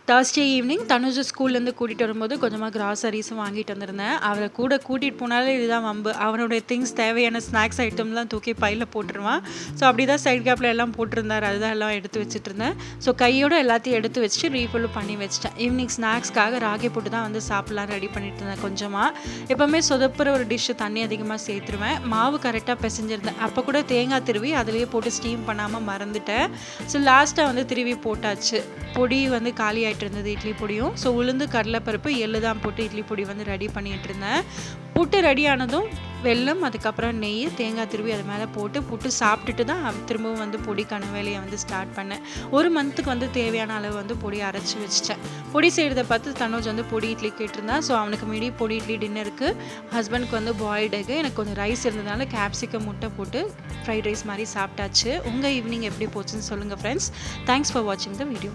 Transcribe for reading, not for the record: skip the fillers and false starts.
Thursday evening Tanuj ஸ்கூல்லேருந்து கூட்டிகிட்டு வரும்போது கொஞ்சமாக கிராசரிஸும் வாங்கிட்டு வந்திருந்தேன். அவரை கூட கூட்டிகிட்டு போனாலே இதுதான் வம்பு. அவனுடைய திங்ஸ் தேவையான ஸ்நாக்ஸ் ஐட்டம்லாம் தூக்கி பையில் போட்டுருவான். ஸோ அப்படி தான் சைட் கேப்பில் எல்லாம் போட்டிருந்தார். அதுதான் எல்லாம் எடுத்து வச்சுட்டு இருந்தேன். ஸோ கையோட எல்லாத்தையும் எடுத்து வச்சுட்டு ரீஃபில்லும் பண்ணி வச்சிட்டேன். ஈவினிங் ஸ்நாக்ஸ்க்காக ராகி போட்டு தான் வந்து சாப்பிட்லாம் ரெடி பண்ணிட்டு இருந்தேன். கொஞ்சமாக எப்போவுமே சொதப்புற ஒரு டிஷ்ஷு தண்ணி அதிகமாக சேர்த்துருவேன். மாவு கரெக்டாக பிசைஞ்சிருந்தேன். அப்போ கூட தேங்காய் திருவி அதிலேயே போட்டு ஸ்டீம் பண்ணாமல் மறந்துட்டேன். ஸோ லாஸ்ட்டாக வந்து திருவி போட்டாச்சு. பொடி வந்து காலி ஆகிட்டு இருந்தது இட்லி பொடியும். ஸோ உளுந்து கடலைப்பருப்பு எள்ளு தான் போட்டு இட்லி பொடி வந்து ரெடி பண்ணிகிட்டு இருந்தேன். புட்டு ரெடி ஆனதும் வெல்லம், அதுக்கப்புறம் நெய், தேங்காய் திருவி அது மேலே போட்டு புட்டு சாப்பிட்டுட்டு தான் திரும்பவும் வந்து பொடிக்கான வேலையை வந்து ஸ்டார்ட் பண்ணேன். 1 மந்த்துக்கு வந்து தேவையான அளவு வந்து பொடி அரைச்சி வச்சிட்டேன். பொடி செய்கிறத பார்த்து தனுஜ் வந்து பொடி இட்லி கேட்டிருந்தான். ஸோ அவனுக்கு மீறி பொடி இட்லி டின்னருக்கு, ஹஸ்பண்டுக்கு வந்து பாயில்டு எக்கு, எனக்கு கொஞ்சம் ரைஸ் இருந்ததுனால கேப்சிகம் முட்டை போட்டு ஃப்ரைட் ரைஸ் மாதிரி சாப்பிட்டாச்சு. உங்கள் ஈவினிங் எப்படி போச்சுன்னு சொல்லுங்கள் ஃப்ரெண்ட்ஸ். தேங்க்ஸ் ஃபார் வாட்சிங் த வீடியோ.